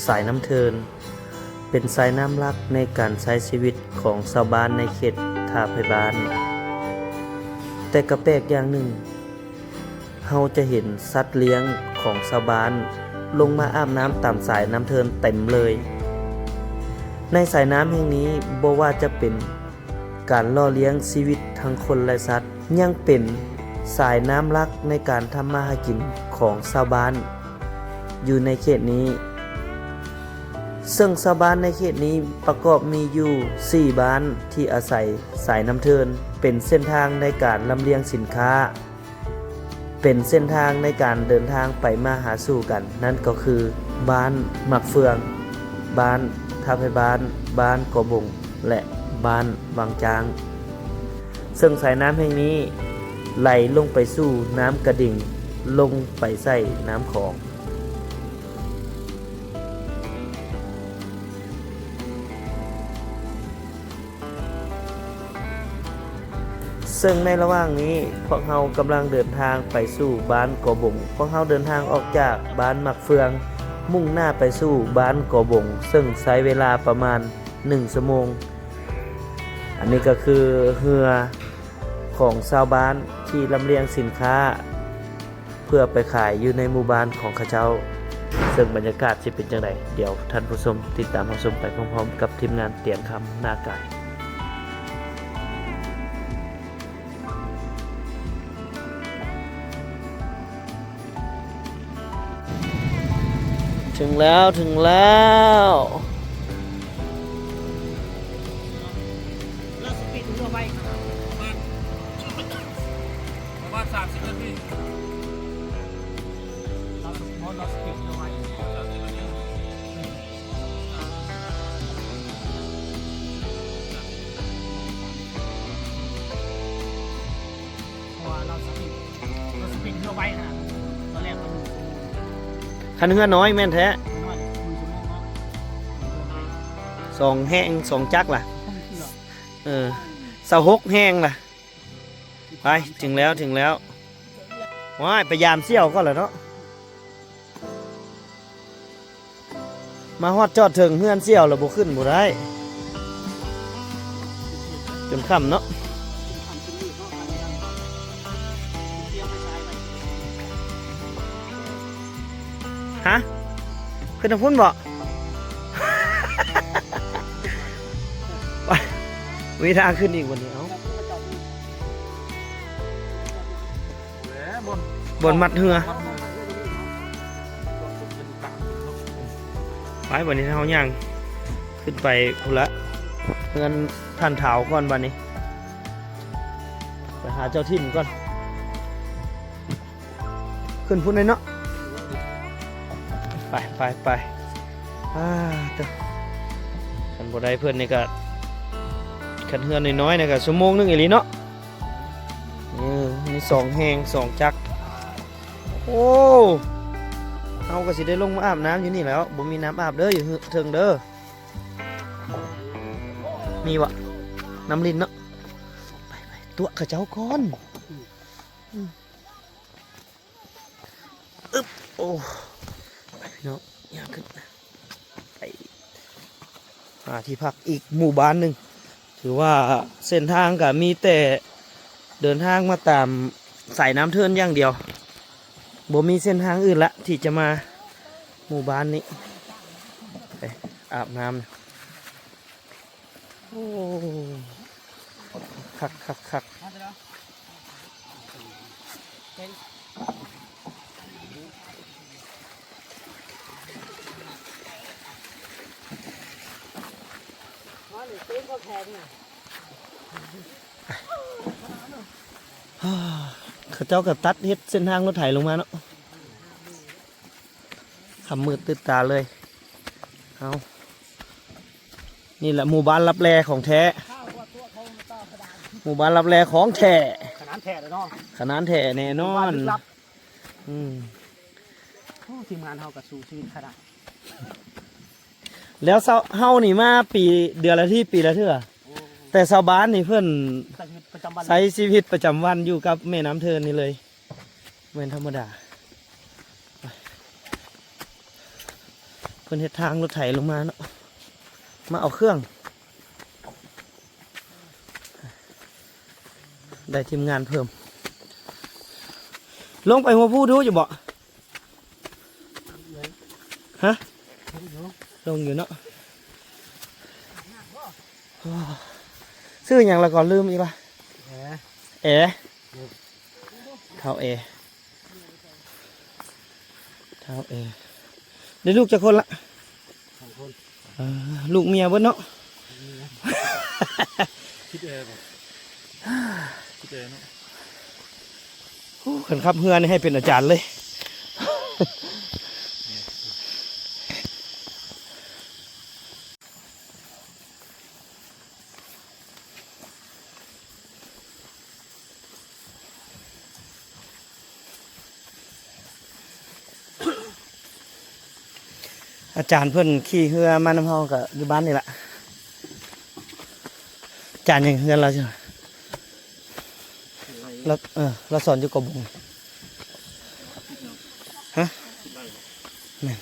สายน้ำเทินเป็นสายน้ำหลักในการใช้ชีวิตของชาวบ้านในเขตท่าไผ่บ้านแต่กระแปลกอย่างหนึ่งเราจะเห็นสัตว์เลี้ยงของชาวบ้านลงมาอาบน้ำตามสายน้ำเทินเต็มเลยในสายน้ำแห่งนี้บ่ว่าจะเป็นการล่อเลี้ยงชีวิตทั้งคนและสัตว์ยังเป็นสายน้ำหลักในการทำมาหากินของชาวบ้านอยู่ในเขตนี้ซึ่งชาวบ้านในเขตนี้ประกอบมีอยู่4บ้านที่อาศัยสายน้ำเทินเป็นเส้นทางในการลำเลียงสินค้าเป็นเส้นทางในการเดินทางไปมาหาสู่กันนั่นก็คือบ้านหมักเฟืองบ้านท่าไผ่บ้านบ้านกอบงและบ้านวังจางซึ่งสายน้ำแห่งนี้ไหลลงไปสู่น้ำกระดิ่งลงไปใส่น้ำของซึ่งในระหว่างนี้พวกเรากำลังเดินทางไปสู่บ้านกอบงพวกเราเดินทางออกจากบ้านหมักเฟืองมุ่งหน้าไปสู่บ้านกอบงซึ่งใช้เวลาประมาณ1 ชั่วโมงอันนี้ก็คือเรือของชาวบ้านที่ลำเลียงสินค้าเพื่อไปขายอยู่ในหมู่บ้านของเขาเจ้าซึ่งบรรยากาศจะเป็นจังไดเดี๋ยวท่านผู้ชมติดตามรับชมไปพร้อมๆกับทีมงานเตียงคำหน้ากายถึงแล้วเราสปีดเรือไว้ประมาณ30 นาทีเราสปีดเรือไว้เพราะว่าเราสปีดเรือไว้นะตอนแรกมันคันเรือน้อยแม่นแท้น้อยคุณสมมติว่า2แห้ง2จักรล่ะ26แห้งล่ะไปถึงแล้วว้ายไปยามเสี่ยวก็เหรอเนาะมาฮอดจอดถึงเฮือนเสี่ยวแล้วบ่ขึ้นบ่ได้จนค่ำเนาะฮะขึ้นทางพุ่นบ่ ไปมีทางขึ้นอีกวันนี้เอาบนมัดเหือไปวันนี้เขาย่างขึ้นไปพุ่นละเงินท่านเถาก่อนวันนี้ไปหาเจ้าถิ่นก่อนขึ้นพุ่นเลยเนาะไปเถอะขันบ่ได้เพื่อนนี่ก็ขันเฮือนน้อยๆนี่ก็ชั่วโมงนึงอีหลีเนาะนี่2แหง2จักรโอ้เอาก็สิได้ลงมาอาบน้ำอยู่นี่แล้วบ่มีน้ำอาบเด้ออยู่เทิงเด้อมีวะน้ำลิ้นเนาะไปตัวข้าเจ้าก่อนอึ๊บโอ้ไปเนาะยากขึ้นไปหาที่พักอีกหมู่บ้านหนึ่งถือว่าเส้นทางก็มีแต่เดินทางมาตามสายน้ำเทินอย่างเดียวบ่มีเส้นทางอื่นละที่จะมาหมู่บ้านนี้ไปอาบน้ำโอ้คักเขาเจ้ากับตัดเฮ็ดเส้นทางรถไถลงมาเนาะขำมืดตื่นตาเลยเอานี่แหละหมู่บ้านรับแลของแท้หมู่บ้านรับแลของแท้ขนาดแท้เลยเนาะขนาดแท้แน่นอนทีมงานเฮากับสู้ชีวิตขนาดแล้วเฮานี่มาปีเดือนละที่ปีละเทื่อแต่ชาวบ้านนี่เพื่อนใช้ชีวิตประจำวันอยู่กับแม่น้ำเทินนี่เลยเหมือนธรรมดาไป พิ่นเฮ็ดทางรถไถลงมาเนาะมาเอาเครื่องได้ทีมงานเพิ่มลงไปหัวผู้ดูอยู่บ่ฮะลงอยู่เนาะซื้ออย่างละก่อนลืมอีกละเอ๋เท้าเอเท้าเอได้ลูกจะคนละลูกเมียเบิ้ลเนาะคิดเองคิดเองเนาะ ขันขับเฮือนี่ให้เป็นอาจารย์เลยอาจารย์เพิ่นขี่เรือมาน้ำเฮากับอยู่บ้านนี่แหละอาจารย์ยังเฮือนเราใช่ไหมเราสอนอยู่กบงฮะนี่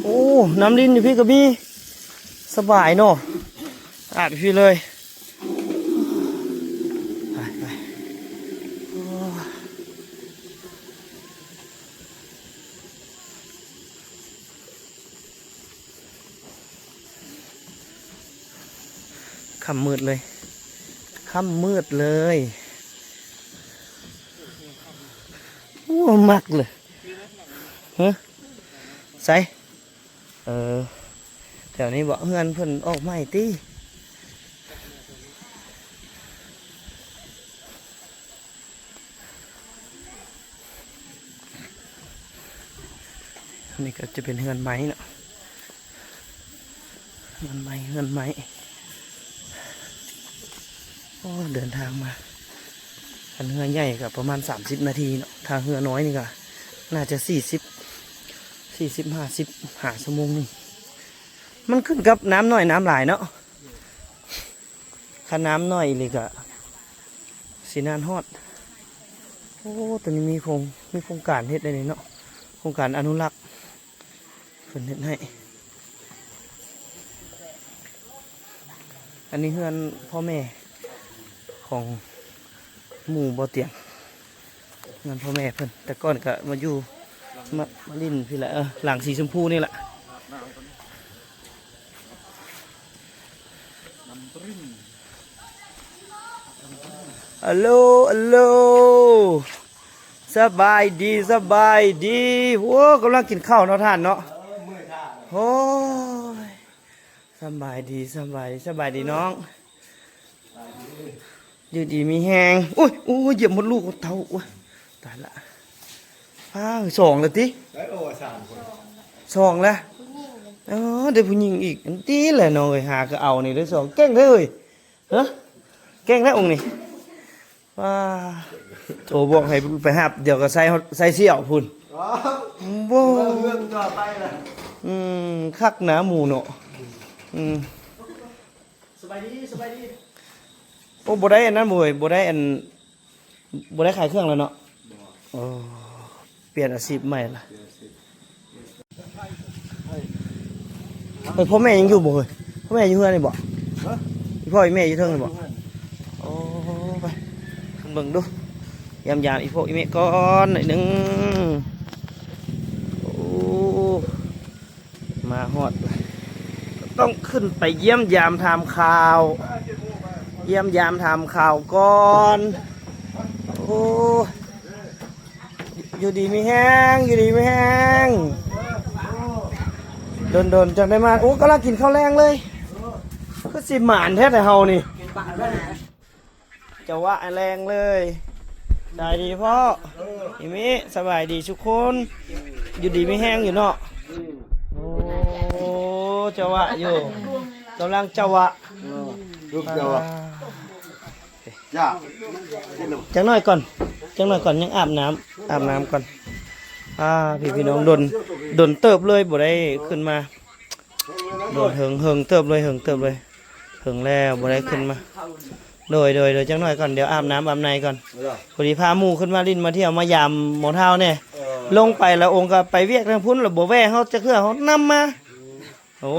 โอ้น้ำดินอยู่พี่กับพี่สบายเนาะอาบพี่เลยไปค่ำมืดเลยค่ำมืดเลยโอ้มักเลยฮะใส่แถวนี้บอกเฮือนเพิ่นออกใหม่ตีนี่ก็จะเป็นเฮือนไม้เนาะเฮือนไม้โอ้เดินทางมาอันเฮือใหญ่ก็ประมาณ30 นาทีเนาะทางเฮือน้อยนี่ก็น่าจะ50 หาชั่วโมงนึงมันขึ้นกับน้ำน้อยน้ำหลายเนาะถ้าน้ำน้อยเลยก็สีนานฮอดโอ้ตอนนี้มีโครงการเฮ็ดได้เลยเนาะโครงการอนุรักษ์เพิ่นเฮ็ดให้อันนี้เฮือนพ่อแม่ของหมู่บ่อเตียงเงินพ่อแม่เพิ่นแต่ก่อนก็มาอยู่มาลิ้นพี่แหละหลังสีชมพูนี่แหละฮัลโหลสบายดีโว้กำลังกินข้าวเนาะท่านเนาะโอ้ยสบายดีน้องอยู่ดีมีแหงโอ้ยเหยียบมดลูกเท่าตายละสองเลยติสองแล้วเดี๋ยวผู้หญิงอีกอันตีแหละน้องหาก็เอานี่ได้สองเก่งเลยฮะเก่งแล้วองค์นี่ว้าโถบอกให้ไปหับเดี๋ยวก็ใส่เสี่ยวพุ่นโว้คักหนาหมูเนาะสบายดีโอ้บ่ได้อันนั้นบ่ได้ขายเครื่องแล้วเนาะโอ้เปลี่ยนอาชีพใหม่ละพ่อแม่ยังอยู่บ่เฮ้ยพ่อแม่อยู่เฮือนนี่บ่พ่อแม่อยู่เทิงนี่บ่โอ้ไปขึ้นเบิ่งดูยามอีพ่ออีแม่ก่อนหน่อยนึงโอ้มาฮอดต้องขึ้นไปเยี่ยมยามทำข่าวก่อนโอ้อยู่ดีไม่แห้งโดนจังได้มาโอ้กำลังกินข้าวแรงเลยก็สิหมานแท้แต่เฮานี่จะว่าแรงเลยได้ดีพ่ออีมิสบายดีทุกคนอยู่ดีไม่แห้งอยู่เนาะโอ้จะว่าอยู่กำลังจะว่าลูกเดียวย่าจังหน่อยก่อนยังอาบน้ำก่อนพี่น้องโดนเติบเลยบ่ได้ขึ้นมาโดนเหิงเติบเลยเหิงแล้วบ่ได้ขึ้นมา โดยจังหน่อยก่อนเดี๋ยวอาบน้ำอาบในก่อนพอดีพาหมู่ขึ้นมาลิ้นมาเที่ยวมายามหมอเท้าเนี่ยลงไปแล้วองค์ก็ไปเวียกทางพุ่นแล้วบ่แว่เฮาจะเคือเฮานำมาโอ้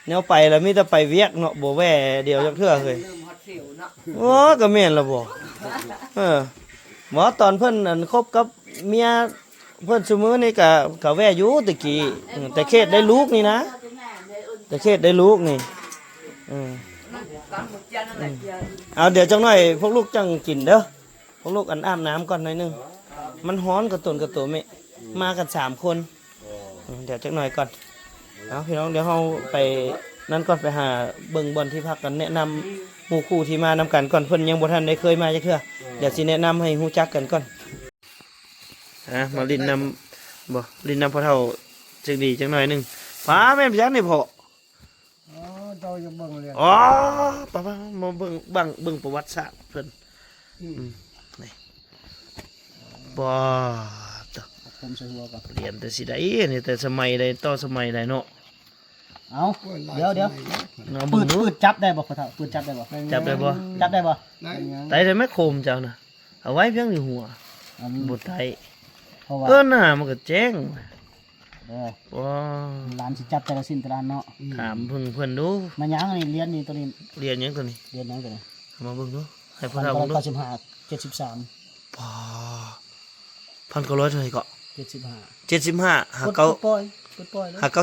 แนวไปแล้วมีแต่ไปเวียกเนาะบ่แว่เดี๋ยวจักเทื่อเคยโอ้ก็แม่นแล้วบ่หมอตอนเพิ่นอันคบกับเมียเพิ่นซุมื้อนี่ก็แว่อยู่ตะกี้แต่เขตได้ลูกนี่นะแต่เขตได้ลูกนี่เอาเดี๋ยวจังหน่อยพวกลูกจังกินเด้อพวกลูกอันอาบน้ำก่อนหน่อยนึงมันฮ้อนกับตนกับตัวแม่มากัน3 คนเดี๋ยวจังหน่อยก่อนเอาพี่น้องเดี๋ยวเฮาไปนั่นก่อนไปหาเบิ่งบ่อนที่พักกันแนะนำหมู่คู่ที่มานำกันก่อนเพิ่นยังบ่ทันได้เคยมาจักเทื่อเดี๋ยวสิแนะนำให้ฮู้จักกันก่อนมาลินนำบ่ลินนำพ่อเฒ่าจังดีจังหน่อยนึงฟ้าแม่นจังนี่พ่อเจ้าจะเบิ่งเลย อ๋อป้ามาเบิ่งประวัติศาสตร์เพิ่นนี่บ่ตะ ผมใส่หัวก่อน เรียนแต่สิได้นี่แต่สมัยใดต่อสมัยใดเนาะ เอาเดี๋ยวเอา ปื เบิ่ง ด ดู จับได้บ่พ่อเฒ่าปืดจับได้บ่ จับได้บ่ จับได้บ่ ไตได้ไหมโคมเจ้าน่ะเอาไว้เพียงอยู่หัว อัน บ่ไต เพราะว่า น่ะมันก็แจ้งบ่ ร้านสิจับแต่ละสิ้นแต่ละเนาะ ถามเพิ่นดู มันยังอันนี้เรียนนี่ตัวนี้ เรียนหยังตัวนี้ เรียนยังตัวนี้ เอามาเบิ่งดูให้พ่อเฒ่าเบิ่งดู 95 73 บ่1,900เท่าไหร่ก็ 75 75หา ป เก้า ปล่อยเลย หา93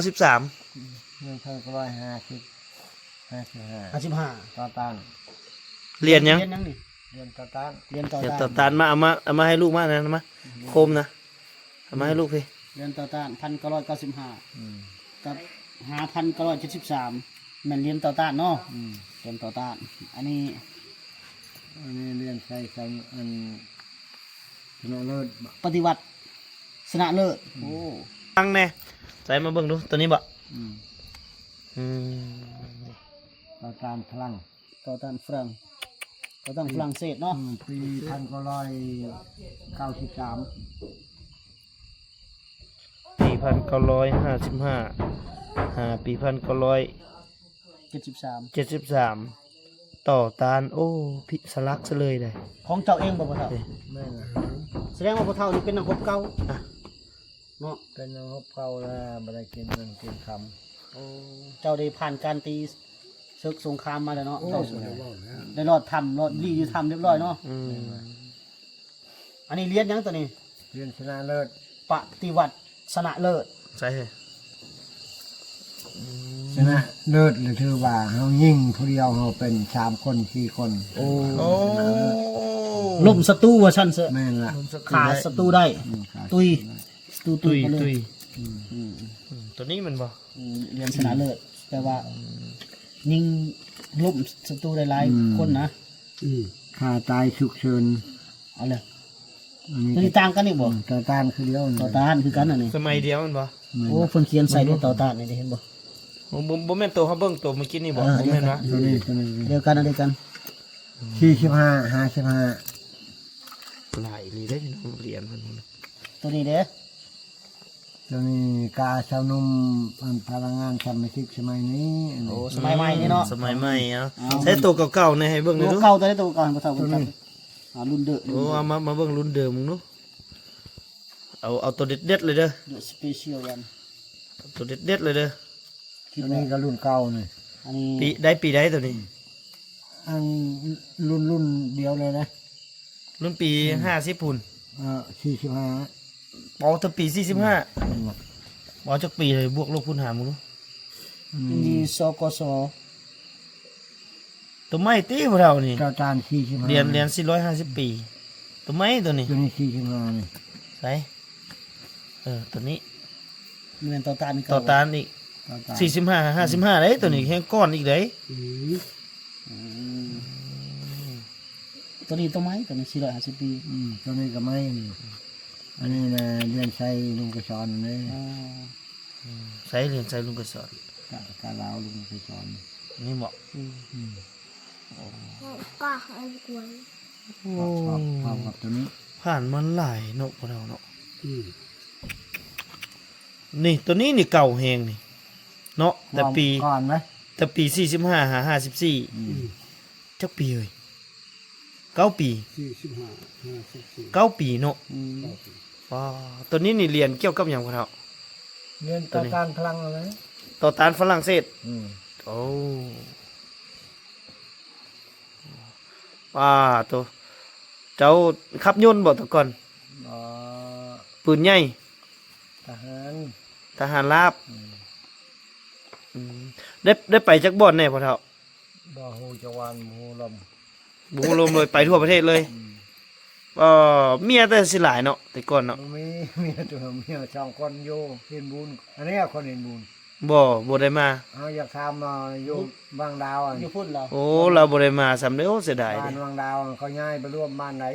เงินเท่าก็55ต่อตัน เรียนหยัง เรียนยังนี่เรียนต่อตันเรียนต่อ เดี๋ยว ตั ต่อน ตานมาเอามาให้ลูกมานะมาโคมนะเอามาให้ลูกพี่ เรียนต่อต้าน1995กับ5,973แม่นเรียนต่อต้านเนาะเรียนต่อต้านอันนี้เรียนใช้อันชนะเลิศปฏิวัติชนะเลิศโอ้ ฟังแน่ใส่มาเบิ่งดูตัวนี้บ่ต่อต้านฝรั่งต่อต้านฝรั่งต่อต้านฝรั่งเศสเนาะปี1993 ปี1955ปี1973ต่อตานโอ้พิสลักซะเลยได้ ของเจ้าเองบ่พ่อเฒ่า แม่น่ะ แสดงว่าพ่อเฒ่านี่เป็นนักรบเก่าเนาะ เป็นน้องเก่าแล้วบ่ได้กินเงินกินคำ เจ้าได้ผ่านการตีศึกสงครามมาแล้วเนาะเจ้าได้รอดทำรอดรีอยู่ทำเรียบร้อยเนาะอันนี้เรียนยังตัวนี้ เรียนชนะเลิศ ปฏิวัติชนะเลิศ ใช่ ชนะเลิศหรือถือว่าเฮายิ่งผู้เดียวเฮาเป็น3 คน4 คน โอ้ ล่มศัตรูว่าฉันเสอะ แม่นล่ะ ขาดศัตรูได้ ตุยตุย ตุย มาเลย ตัวนี้มันบ่ เรียนชนะเลิศแปลว่ายิงล่มศัตรูได้หลายคนนะ ค่าตายฉุกเฉิน เอาเลย อันนี้ ตัวนี้ต่างกันนี่บ่ ต่อต้านคือเดียว ต่อต้านคือกันอันนี้ สมัยเดียวมันบ่ โอ้เพิ่นเขียนใส่ด้วยต่อต้านนี่ได้เห็นบ่ บ่แม่นตัวเฮาเบิ่งตัวเมื่อกี้นี่บ่บ่แม่นวะ ตัวนี้ เดียวกันอันเดียวกัน 45 55 หลายนี่ได้พี่น้องเรียนเพิ่น ตัวนี้เด้อ ตัวนี้กาชาวนุ่มพลังงานสมัยทิกสมัยนี้ โอ้สมัยใหม่นี่เนาะ สมัยใหม่ใช้ตัวเก่าๆในให้เบิ่งหน่ ตั อยว ดู เก่าตัวนี้ตัวเก่าบ่เท่ากันครับรุ่นเด้อ โอ้เอามาเบิ่งรุ่นเดิมมึงดูเอาตัวเด็ดๆเลยเด้อ เดอะสเปเชียลวัน ตัวเด็ดๆเลยเด้อ ตัวนี้ก็รุ่นเก่านี่ อันนี้ ปีใดตัวนี้ อันรุ่นเดียวเลยนะ รุ่นปี50พุ่น 45 ปอถ้าปี45ปอจักปีเลยบวกลบคูณหารมึงดู อันนี้สกส ตัวไม้ตีพวกเรานี่ เจ้าจาน45 เรียน450ปีตัวไม้ตัวนี้ ตัวนี้45นี่ ใส่ตัวนี้ เหมือนต่อต้าน ต่อตานอีก เจ้าจาน 45 55ได้ตัวนี้แค่ก้อนอีกได้ ตัวนี้ตัวไม้ตัวนี้450 ปี ตัวนี้ก็ไม่นี่อันนี้นะเรียนใช้ลุงกระชอนนี่ ใส่เรียนใส่ลุงกระสอน กาลาวลุงกระชอน นี่เหมาะ ก็ให้กล้วย ชอบความกับตัวนี้ ผ่านมันหลายเนาะพวกเราเนาะนี่ตัวนี้นี่เก่าแฮงนี่เนาะแต่ปี ก่อนไหม 45 54จักปีเอ้ย 9 ปี 9 ปีเนาะ อืม ว้าตัวนี้นี่เรียนเกี่ยวกับหยังพ่อเฒ่า เรียนต่อต้านพลังอะไร ต่อต้านฝรั่งเศส อืม โอ้ว้าตัวเจ้าขับยนต์บ่แตะก่อน อ๋อ ปืนใหญ่ ทหาร ทหารราบอืมได้ไปจักบ่อนแน่พ่อเฒ่า บ่ฮู้จะวานฮู้ลม บุรวมเลยไปทั่วประเทศเลยเมียแต่สิหลายเนาะแต่ก่อนเนาะ มีเมียตัวเมียสองคนอยู่เห็นบุญอันนี้คนเห็นบุญ บ่ได้มา เอาอยากทำอยู่บางดาวอ่ะ อยู่พุ่นเรา โอ้เราบ่ได้มาสำเด้อเสียดาย บ้า เด้ นบางดาวเขาย้ายไปร่วมบ้านไหน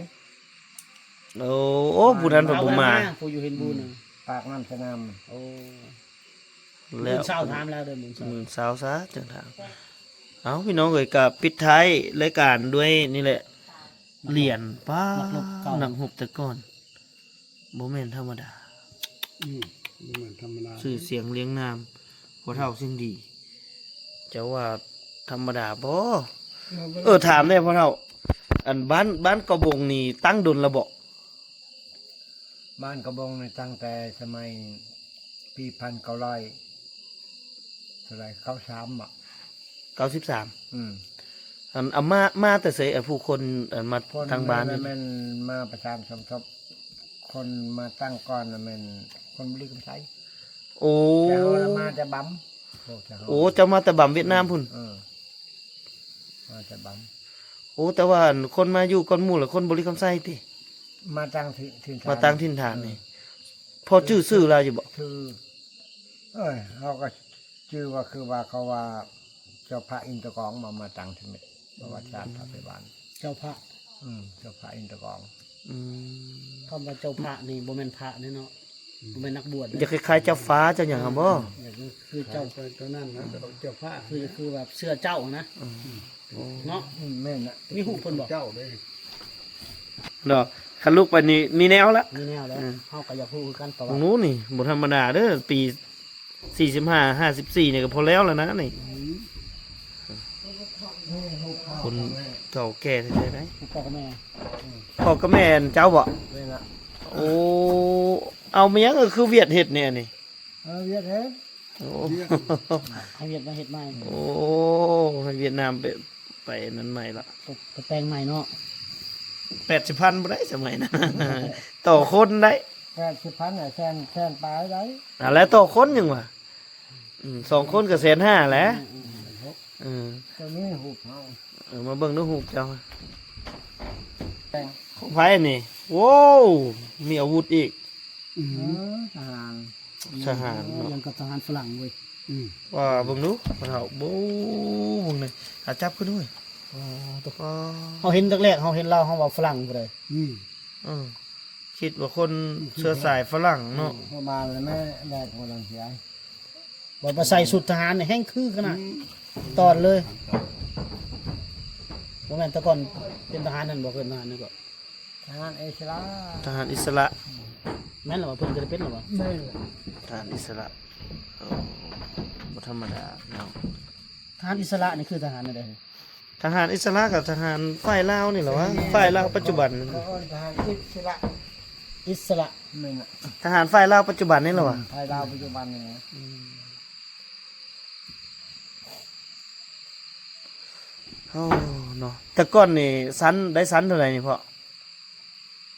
โอ้ผู้นั้นเพิ่นบ่มา ผู้อยู่เห็นบุญน่ะ ปากน้ำสนาม โอ้ แล้ว เช้าถามแล้วเด้อมื้อเช้า มื้อเช้าซะจังทางเอาพี่น้องเอ้ยก็ปิดท้ายรายการด้วยนี่แหละเหรียญป้าหนังหบแต่ก่อนบ่แม่นธรรมดา เหมือนธรรมดา ชื่อเสียงเลี้ยงนามพ่อเฒ่าสิ่งดีจะว่าธรรมดาบ่ถามได้พ่อเฒ่าอันบ้านกระบงนี่ตั้งดนระเบาะ บ้านกระบงในตั้งแต่สมัยปี1900เท่าไหร่93อ่ะ 93 อืม อันมาแต่เสยอันผู้คนอันมา คน ทางบ้านนี่ แม่นมาประชามสมทบคนมาตั้งก่อนน่ะแม่นคนบริกรรมไทย โอ้ แต่เขาน่ะมาจะบั๊มพวกเขา โอ้จะมาแต่บำเวียดนามพุ่น มาจะบั๊ม โอ้แต่ว่าอันคนมาอยู่ก่อนหมู่ละคนบริคำไส้ติ มาตั้งถิ่นฐาน มาตั้งถิ่นฐานนี่พอชื่อซื่อลาอยู่บ่ คือเขาก็ชื่อว่าคือว่าเขาว่าเจ้าพระอินทร์กองมาตั้งที่นี่ประวัติศาสตร์พระไปบ้าน เจ้าพระ เจ้าพระอินทร์กอง อืม คำว่าเจ้าพระนี่บ่แม่นพระนี่เนาะบ่แม่นนักบวช จะคล้ายๆเจ้าฟ้าเจ้าหยังครับบ่ คือเจ้า ตัวนั้นนะเจ้าพระ คือแบบเสื้อเจ้านะเนาะ แม่นนะ มีหูเพิ่นบอก เจ้าเลย ดอกคันลูกไปนี่มีแนวละ มีแนวแล้วเฮาก็อยากรู้คือกันประ ต วั รง ติ นู้นนี่บ่ธรรมดาเด้อปี45 54นี่ก็พอแล้วนะนี่คนเก่าแก่แท้ๆได้ พ่อกับแม่ พ่อกับแม่นเจ้าบ่ แม่นนะ โอ้เอาเมียก็คือเวียดเฮ็ดเนี่ยนี่ เวียดเฮ็ด โอ้ ให้เวียดมาเฮ็ดใหม่ โอ้ให้เวียดนามไปนั้นใหม่ละ ไปแต่งใหม่เนาะ 80,000บ่ได้สมัยนั้น ต่อคนได้ 80,000น่ะแสนปลายได้ แล้วต่อคนยังวะสองคนก็150,000แหล้วตัวนี้หูเฮา มาเบิ่งดูฮูกเจ้า แต่ง ของไผนี่โว้วมีอาวุธอีก ทหาร ทหารเนาะ ยังกับทหารฝรั่งเว้ย ว่าเบิ่งดูเฮาโบ้เบิ่งนี่หาจับขึ้นด้วยอ๋อตก เฮาเห็นแรกๆเฮาเห็นเราเฮาว่าฝรั่งบ่ได้ คิดว่าคนเชื้อสายฝรั่งเนาะ พอมาแล้วแม่แดกบ่ลังเสีย บ่มาใส่ชุดทหารนี่แห้งคือขนาดตอนเลยบ่แม่นแต่ก่อนเป็นทหารนั่นบ่เป็นทหารนี่ก็ ทหารอิสลาม ทหารอิสระ แม่นหรอว่าเพิ่นจะได้เป็นหรอวะ แม่น ทหารอิสระบ่ธรรมดาเนาะ ทหารอิสระนี่คือทหารอะไร ทหารอิสระกับทหารฝ่ายลาวนี่เหรอวะฝ่ายลาวปัจจุบัน เขาเอิ้นทหารอิสระ อิสระ แม่นน่ะ ทหารฝ่ายลาวปัจจุบันนี่เหรอวะ ไทยดาวปัจจุบันนี่นะ โอ้เนาะแต่ก่อนนี่สันได้สันเท่าไหร่นี่พ่อ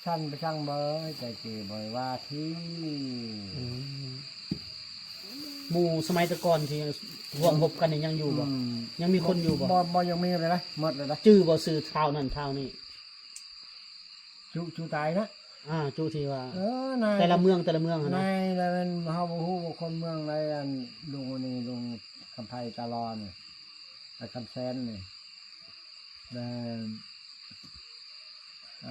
ท่านไปช่างเบอร์ใจจีบ่อยว่าที่ หมู่สมัยแตะก่อนที่ร่วมรบกันนี่ยังอยู่บ่ยังมีคนอยู่บ่ บ่ยังมีเลยนะหมดเลยนะ จื้อบ่ซื้อเท่านั้นเท่านี้ ชูตายนะ จูที่ว่า นาย แต่ละเมืองหั่น นา นะ ยแล้วมันเฮาบ่ฮู้ว่าคนเมืองใดอันลุงอันนี้ลุงคำไผตาลอนไอ้คำแซนนี่แล้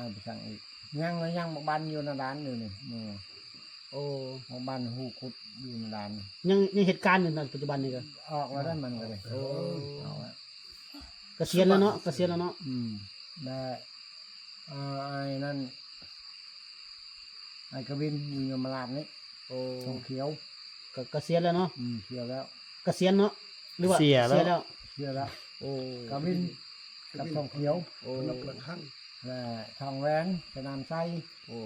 วไปสั่งอีกยังบักบันอยู่ในร้านอยู่นี่หมู่ โอ้ บักบันฮู้คุดอยู่ในร้านนี่ ยังเหตุการณ์อยู่นั่นปัจจุบันนี่ก็ ออกแล้วนั่นมันก็เลยออกแล้ว เกษียณแล้วเนาะเกษียณแล้วเนาะ ได้ไอ้นั่นไอ้กวินอยู่ยมราชนี่ โอ้ ทองเขียว ก็เกษียณแล้วเนาะ เขียวแล้ว เกษียณเนาะหรือว่า เสียแล้ว แล้ว เขียวแล้ว โอ้ กวินกับทองเขียว โอ้ เ และทองแหวนสนามไส้ โอ้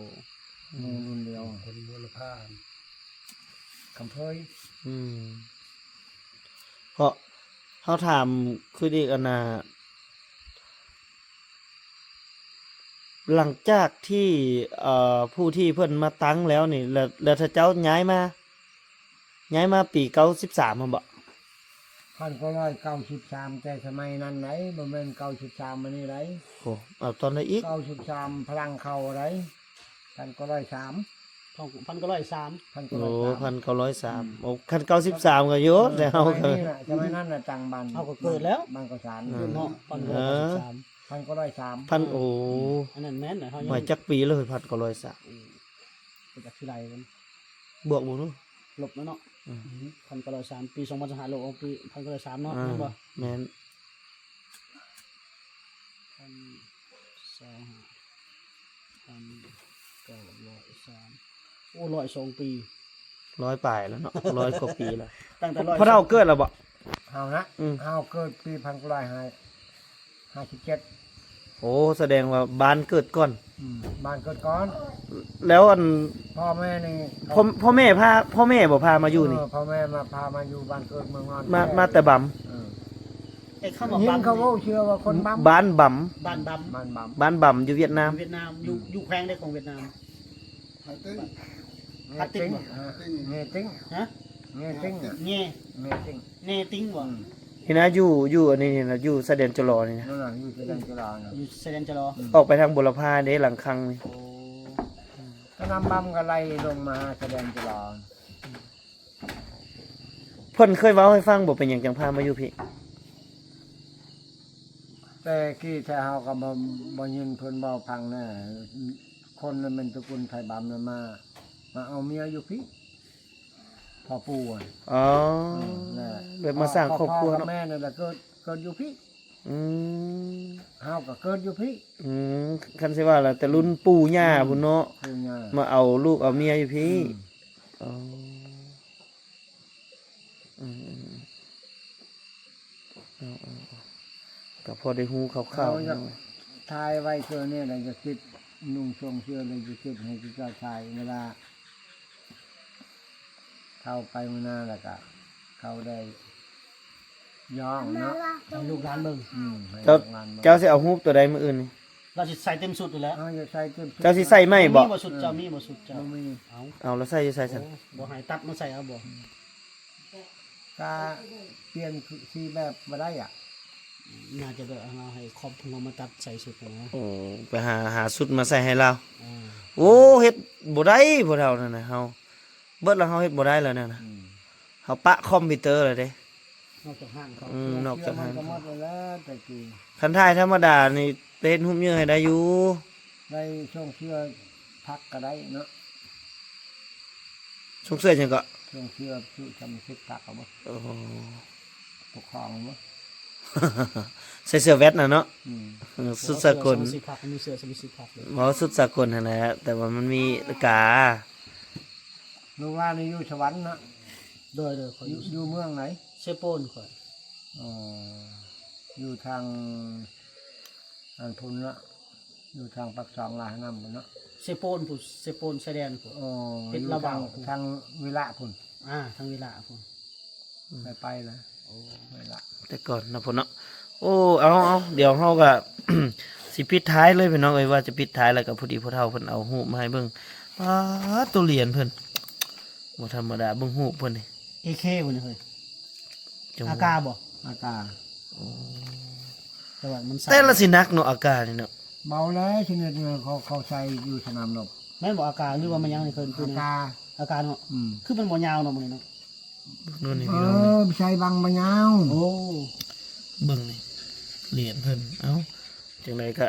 หมู่รุ่นเดียว คนบุรพา คำเพย อืมเพราะเขาถามคืออีกอันน่ะหลังจากที่ผู้ที่เพิ่นมาตั้งแล้วนี่แล้วถ้าเจ้าย้ายมาปี93มันบ่ 1993แต่สมัยนั้นไหนบ่แม่น93มื้อนี้ไหน โอ้เอาตอนไหนอีก 93พลังเข้าไหน1903 1,903 โอ้ 1903 1903โอ้1993ก็อยู่แต่เฮาก็ สมัยนั้นน่ะจังบัน เอาก็เกิดแล้ว บางกสาร เนาะ 1,903 1903 พันโอ้ อันนั้นแม่นน่ะเฮายัง หมายจักปีเลย1903 ไปจากที่ใดกัน บวกบ่เนาะ ลบแล้วเนาะ 1,903ปี2025ลบเอาปี1,903เนาะ อ่า แม่นบ่ แม่น 1,903โอ้102ปี 100ปลายแล้วเนาะ100กว่าปีแล้ว ตั้งแต่ พระเราเกิดแล้วบ่ เฮานะ อืม เฮาเกิดปี1957 โอ้แสดงว่าบ้านเกิดก่อน บ้านเกิดก่อน แล้วอัน พ่อแม่นี่ พ่อแม่บ่พามาอยู่นี่ พ่อแม่มาพามาอยู่บ้านเกิดเมืองนอน มาแต่บำ ไอ้คำว่า ยิ บั ง ม เขาเว้าเชื่อว่าคนบ้ำ บ้านบ บ้านบ บ้านบ้ ำบ้านบำอยู่เวียดนาม ำเวียดนามอยู่แขวงได้ของเวียดนาม ำ ฮัตติ้ง เงติ้ง ฮะ เงติ้ง เง่ เงติ้ง เน่ติ้งบ่ นี่นะอยู่อันนี้นี่นะอยู่แสดงจรอนี่นะ นั่นน่ะอยู่ที่ดังจุฬาน่ะ อยู่เซเดนจรอ ออกไปทางบุรพาเด้หลังคังนี่ โอ้ ก็นำบ้ำก็ไล่ลงมาแสดงจุฬา เพิ่นเคยเว้าให้ฟังบ่เป็นหยังจังพามาอยู่พี่ แต่กี้ถ้าเฮาก็บ่ยินเพิ่นเว้าพังแน่คนนั้นเป็นตระกูลไทยบ้ำนั่นมาเอาเมียอยู่พี่พ่อปู่อ่ะ อ๋อ นั่นแหละ แบบมาสร้างครอบครัว พ่ เนาะ กับแม่นั่นแหละเกิดอยู่พี่ อืม เฮาก็เกิดอยู่พี่ คันสิว่าล่ะแต่รุ่นปู่ย่าพุ่นเนาะ คือไง มาเอาลูกเอาเมียอยู่พี่อ๋ออืมก็พอได้ฮู้คร่าวๆ จะ เนาะ ทายไว้เกินเนี่ยเราจะคิดนุ่งทรงเสื้อเลยจะคิดให้เจ้าชายเวลาเข้าไปเมื่อหน้าแล้วก็เขาได้ย่องเนาะ ให้ลูกหลานเบิ่ง ให้ เจ้า ลูกหลาน เจ้าสิเอาฮูปตัวใดมื้ออื่นนี่ เราสิใส่เต็มสุดอยู่แล้ว เอาจะใส่เต็ม เจ้าสิใส่ไหมบ่ บ่สุดเจ้ามีบ่สุดเจ้า บ่มี เอา เอาแล้วใส่จะใส่ซั่น บ่ให้ตัดมาใส่เอาบ่ กาเปลี่ยนสีแบบมาได้อ่ะ น่าจะแบบเอาให้ครอบครัวมาตัดใส่สุดนะ โอ้ไปหาชุดมาใส่ให้เรา อ่า โอ้เฮ็ดบ่ได้พวกเรานั่นน่ะเฮาเบิดแล้วเฮาเฮ็ดบ่ได้แล้วนั่นน่ะเฮาปะคอมพิวเตอร์เลยเด้ นอกจากห้างเขา นอกจาก มั นั้น ก็หมดไปแล้วแต่กี้ คันถ่ายธรรมดานี่เล่นหุ้มเยอะให้ได้อยู่ ได้ช่วงเสื้อพักก็ได้เนาะ สงเสื้อจังก็ ช่วงเสื้อชุดจำชุดพักเอาบ่ โอ้ ปกครองบ่ ใส่เสื้อแวดน่ะเนาะ อืม สุดสากล สิพักมีเสื้อสมิสิพักเลย บ่สุดสากลนั่นแหละแต่ว่ามันมีกา ลูกว่านี่อยู่สวรรค์เนาะ โดยขอ อ อยู่ ยู่เมืองไหน เชโปนข่อย อ๋ออยู่ทางอันพุนละอยู่ทางปักสองลายน้ำพุ่นเนาะ เชโปนผู้เชโปนชายแดนผู้ อ๋อ เป็น อยู่ ระห ทา ว่าง งทางวิระพุ่น ทางเวลาผู้ ไปแล้ววิระ แต่ก่อนนะพุ่นเนาะโอ้เอาเดี๋ยวเฮาก็ สิปิดท้ายเลยพี่น้องเอ้ยว่าจะปิดท้ายแล้วก็พอดีพ่อเฒ่าเพิ่นเอารูปมาให้เบิ่งตัวเหรียญเพิ่นบ่ธรรมดาเบิ่งรูปเพิ่นนี่ เอเคพุ่นเฮ้ย จัง อากาบ่ อากาศ แต่ว่ามัน แต่ละสินักเนาะอากาศนี่เนาะ เบาแล้วชนิดเนี่ยเขาใช้อยู่สนามรบ แม่นบ่อากาหรือว่ามันยังนี่เพิ่น อากาศ อากาเนาะ อืม คือมันบ่ยาวเนาะมื้อนี้เนาะ นู่นนี่ เอ พี่น้อง อใช้บังมะยาว โอ้ เบิ่งนี่เหรียญเพิ่นเอ้าจังไดก็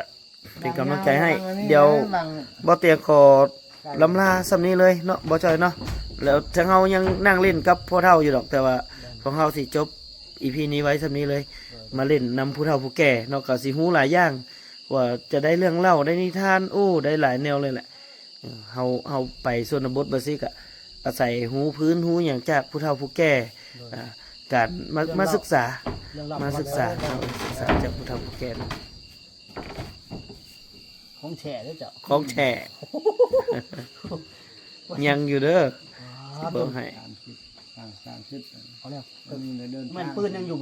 เป็นกำลังใจให้ เดี๋ยว บัง บ่เตียขอลำลาสำนี้เลยเนาะบ่จอยเนาะแล้วทางเฮายังนั่งเล่นกับพ่อเฒ่าอยู่ดอกแต่ว่าของเฮาสิจบ EP นี้ไว้สำนี้เลย มาเล่นนำผู้เฒ่าผู้แก่เนาะก็สิฮู้หลายอย่างว่าจะได้เรื่องเล่าได้นิทานโอ้ได้หลายแนวเลยแหละเฮาไปชนบทบ่ซิก็อาศัยหูพื้นหูหยังจากผู้เฒ่าผู้แก่การมาศึกษา เรื่องราว มาศึกษาจากผู้เฒ่าผู้แก่เนาะ ของแฉเด้อเจ้า ของแท้ ยังอยู่เด้อสิเบิ่งให้ 30 เอาแล้ว อันนี้เดิน มัน ทาง ปืนยังอยู่